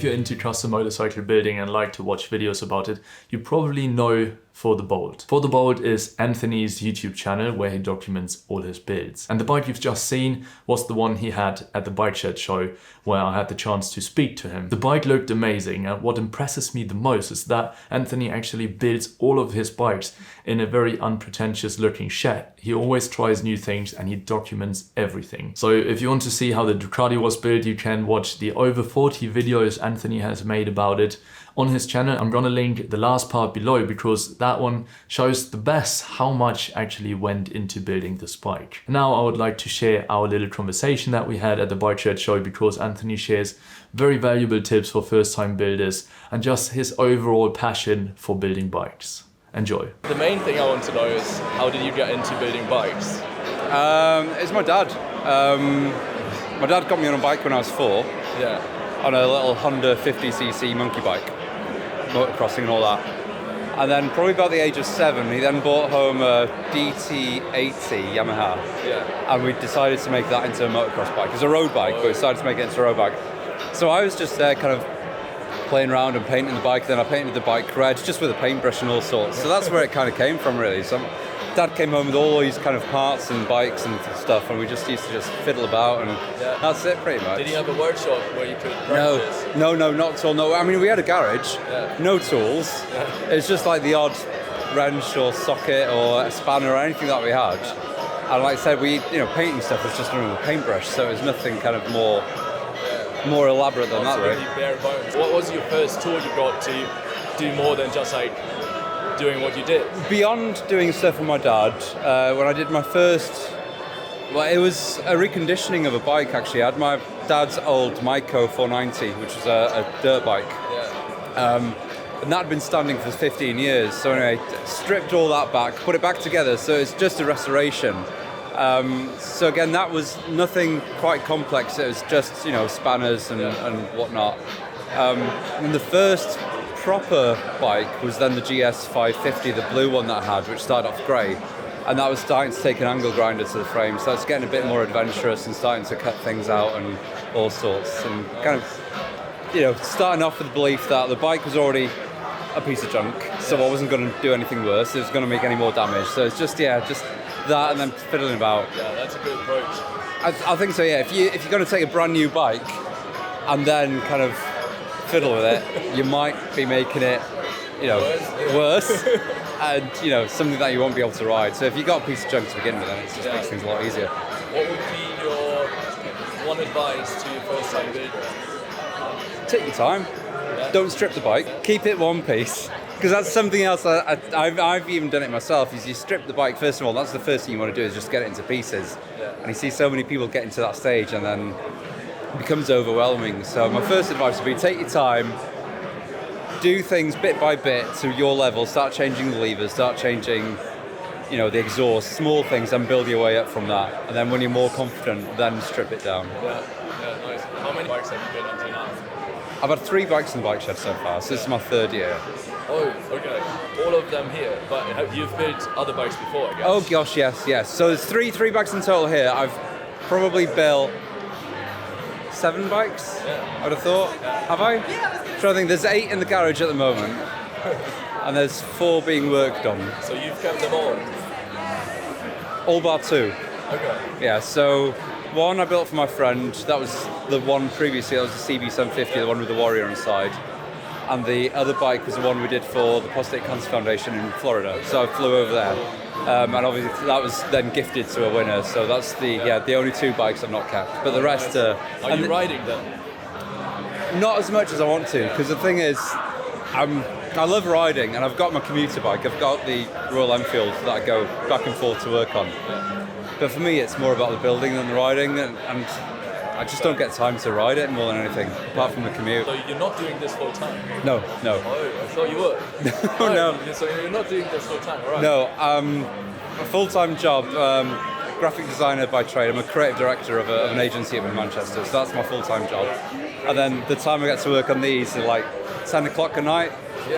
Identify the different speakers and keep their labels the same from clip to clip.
Speaker 1: you're into custom motorcycle building and like to watch videos about it, you probably know For the Bold. For the Bold is Anthony's YouTube channel where he documents all his builds. And the bike you've just seen was the one he had at the Bike Shed show where I had the chance to speak to him. The bike looked amazing, and what impresses me the most is that Anthony actually builds all of his bikes in a very unpretentious looking shed. He always tries new things and he documents everything. So if you want to see how the Ducati was built, you can watch the over 40 videos Anthony has made about it on his channel. I'm gonna link the last part below because that one shows the best how much actually went into building this bike. Now I would like to share our little conversation that we had at the Bike Shed show because Anthony shares very valuable tips for first-time builders and just his overall passion for building bikes. Enjoy.
Speaker 2: The main thing I want to know is how did you get into building bikes?
Speaker 3: It's my dad. My dad got me on a bike when I was 4.
Speaker 2: Yeah.
Speaker 3: On a little Honda 50cc monkey bike, motocrossing and all that. And then probably about the age of 7, he then brought home a DT80 Yamaha.
Speaker 2: Yeah.
Speaker 3: And we decided to make that into a motocross bike. It's a road bike, but we decided to make it into a road bike. So I was just there kind of playing around and painting the bike. Then I painted the bike red, just with a paintbrush and all sorts. So that's where it kind of came from, really. So Dad came home with all these kind of parts and bikes and stuff, and we just used to just fiddle about, and that's it pretty much.
Speaker 2: Did he have a workshop where you could practice?
Speaker 3: No, not at all. No, I mean, we had a garage, no tools. It's just like the odd wrench or socket or a spanner or anything that we had. And like I said, painting stuff was just done with a paintbrush, so it was nothing kind of more elaborate than that, really.
Speaker 2: Bare bones. What was your first tool you got to do more than just like doing what you did?
Speaker 3: Beyond doing stuff with my dad, when I did my first, it was a reconditioning of a bike actually. I had my dad's old Myco 490, which was a dirt bike. Yeah. And that had been standing for 15 years. So anyway, stripped all that back, put it back together, so it's just a restoration. So again, that was nothing quite complex. It was just, spanners and whatnot. And the first proper bike was then the GS 550, the blue one that I had, which started off grey. And that was starting to take an angle grinder to the frame. So it's getting a bit more adventurous and starting to cut things out and all sorts. And kind of, starting off with the belief that the bike was already a piece of junk. So I wasn't going to do anything worse. It was going to make any more damage. So it's just that and then fiddling about.
Speaker 2: Yeah, that's a good approach.
Speaker 3: I think so, yeah. If you're going to take a brand new bike and then kind of fiddle with it, you might be making it, worse and, something that you won't be able to ride. So if you've got a piece of junk to begin with, then it just makes things a lot easier.
Speaker 2: What would be your one advice to your first time builder?
Speaker 3: Take your time. Yeah. Don't strip the bike. Keep it one piece. Because that's something else I've even done it myself, is you strip the bike, first of all, that's the first thing you want to do is just get it into pieces. Yeah. And you see so many people getting to that stage and then it becomes overwhelming. So my first advice would be take your time, do things bit by bit to your level, start changing the levers, start changing the exhaust, small things, and build your way up from that. And then when you're more confident, then strip it down.
Speaker 2: Yeah, nice. How many bikes have you built until now?
Speaker 3: I've had 3 bikes in the Bike Shed so far, so this is my 3rd year.
Speaker 2: Oh, okay. All of them here, but you've built other bikes before, I guess?
Speaker 3: Oh gosh, yes. So there's three bikes in total here. I've probably built 7 bikes, I would have thought. Have I? Yeah. So I think there's 8 in the garage at the moment, and there's 4 being worked on.
Speaker 2: So you've kept them all?
Speaker 3: All bar 2.
Speaker 2: Okay.
Speaker 3: Yeah, so one I built for my friend. That was the one previously, that was the CB750, the one with the Warrior inside. And the other bike was the one we did for the Prostate Cancer Foundation in Florida. So I flew over there. And obviously that was then gifted to a winner. So that's the only 2 bikes I've not kept. But the rest are...
Speaker 2: Are you riding them?
Speaker 3: Not as much as I want to, because the thing is, I love riding and I've got my commuter bike. I've got the Royal Enfield that I go back and forth to work on. But for me, it's more about the building than the riding, and I just don't get time to ride it more than anything, apart from the commute.
Speaker 2: So you're not doing this full time?
Speaker 3: No.
Speaker 2: Oh, I thought you were.
Speaker 3: No.
Speaker 2: So you're not doing this full time, all right?
Speaker 3: No, a full-time job, graphic designer by trade. I'm a creative director of an agency up in Manchester, so that's my full-time job. And then the time I get to work on these is like 10 o'clock at night,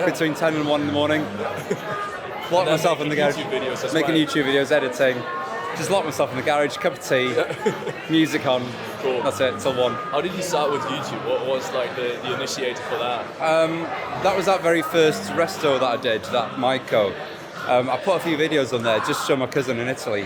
Speaker 3: between 10 and 1 in the morning. Lock myself in the garage, making YouTube videos, editing. just lock myself in the garage, cup of tea, music on.
Speaker 2: Cool.
Speaker 3: That's it, till 1.
Speaker 2: How did you start with YouTube? What was like the initiator for that?
Speaker 3: That was that very first resto that I did, that Moto. I put a few videos on there just to show my cousin in Italy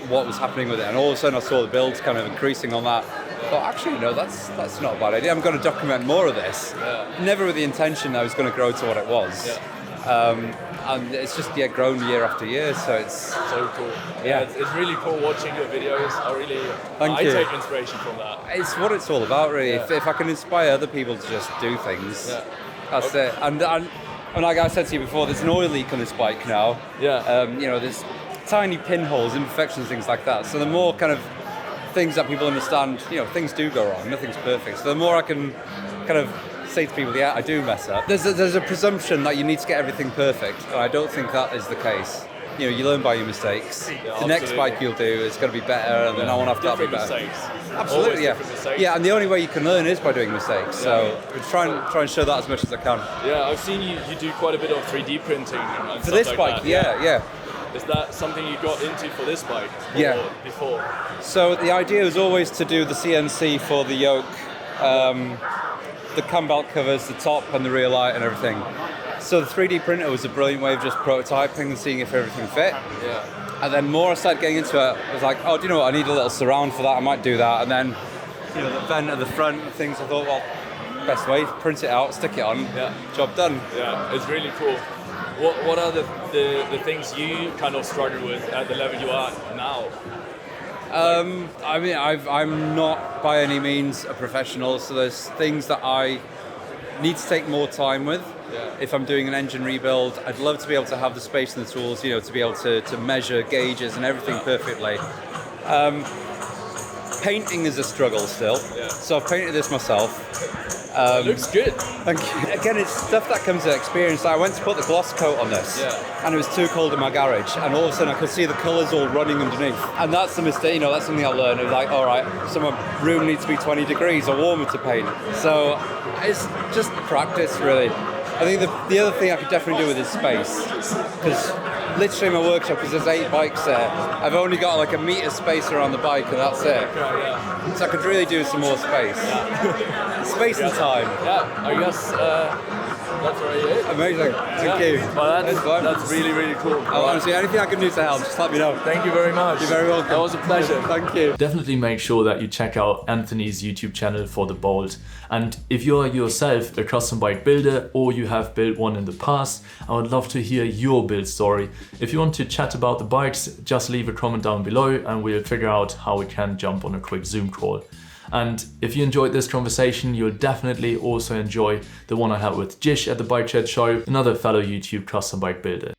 Speaker 3: what was happening with it, and all of a sudden I saw the builds kind of increasing on that. I thought, actually, you know, that's not a bad idea. I'm going to document more of this.
Speaker 2: Yeah.
Speaker 3: Never with the intention that I was going to grow to what it was.
Speaker 2: Yeah.
Speaker 3: And it's just grown year after year, so it's
Speaker 2: so cool. Yeah, it's really cool watching your videos. I take inspiration from that.
Speaker 3: It's what it's all about, really. Yeah. If I can inspire other people to just do things, that's it. And like I said to you before, there's an oil leak on this bike now.
Speaker 2: Yeah.
Speaker 3: You know, there's tiny pinholes, imperfections, things like that. So the more kind of things that people understand, you know, things do go wrong. Nothing's perfect. So the more I can kind of say to people, yeah, I do mess up. There's a presumption that you need to get everything perfect, and I don't think that is the case. You know, you learn by your mistakes.
Speaker 2: Yeah,
Speaker 3: the next bike you'll do is going to be better, and then I want to have to be better.
Speaker 2: Mistakes.
Speaker 3: Absolutely, yeah.
Speaker 2: Mistakes.
Speaker 3: Yeah, and the only way you can learn is by doing mistakes. So try and show that as much as I can.
Speaker 2: Yeah, I've seen you do quite a bit of 3D printing and
Speaker 3: for
Speaker 2: stuff
Speaker 3: this
Speaker 2: like
Speaker 3: bike.
Speaker 2: that.
Speaker 3: Yeah.
Speaker 2: Is that something you got into for this bike?
Speaker 3: Yeah.
Speaker 2: Before?
Speaker 3: So the idea was always to do the CNC for the yoke, the cam belt covers, the top and the rear light and everything. So the 3D printer was a brilliant way of just prototyping and seeing if everything fit.
Speaker 2: Yeah.
Speaker 3: And then more I started getting into it, I was like, oh, do you know what, I need a little surround for that, I might do that. And then, you know, the vent at the front and things, I thought, well, best way, print it out, stick it on, job done.
Speaker 2: Yeah, it's really cool. What are the things you kind of struggle with at the level you are now?
Speaker 3: I mean, I'm not by any means a professional, so there's things that I need to take more time with.
Speaker 2: Yeah.
Speaker 3: If I'm doing an engine rebuild, I'd love to be able to have the space and the tools, you know, to be able to measure gauges and everything perfectly. Painting is a struggle still, so I've painted this myself.
Speaker 2: It looks good.
Speaker 3: Thank you. Again, it's stuff that comes with experience. I went to put the gloss coat on this, and it was too cold in my garage, and all of a sudden I could see the colours all running underneath. And that's the mistake, you know, that's something I learned. It was like, all right, some room needs to be 20 degrees or warmer to paint. So it's just practice, really. I think the other thing I could definitely do with is space, because literally my workshop, because there's 8 bikes there, I've only got like a metre space around the bike and that's it. So I could really do some more space. Space and time.
Speaker 2: Yeah, I guess that's really it.
Speaker 3: Amazing. Thank you.
Speaker 2: Well, that's really, really cool.
Speaker 3: Honestly, anything I can do to help, just let me know.
Speaker 2: Thank you very much.
Speaker 3: You're very welcome.
Speaker 2: That was a pleasure.
Speaker 3: Thank you.
Speaker 1: Definitely make sure that you check out Anthony's YouTube channel for the Bolt. And if you are yourself a custom bike builder or you have built one in the past, I would love to hear your build story. If you want to chat about the bikes, just leave a comment down below and we'll figure out how we can jump on a quick Zoom call. And if you enjoyed this conversation, you'll definitely also enjoy the one I had with Jish at the Bike Chat show, another fellow YouTube custom bike builder.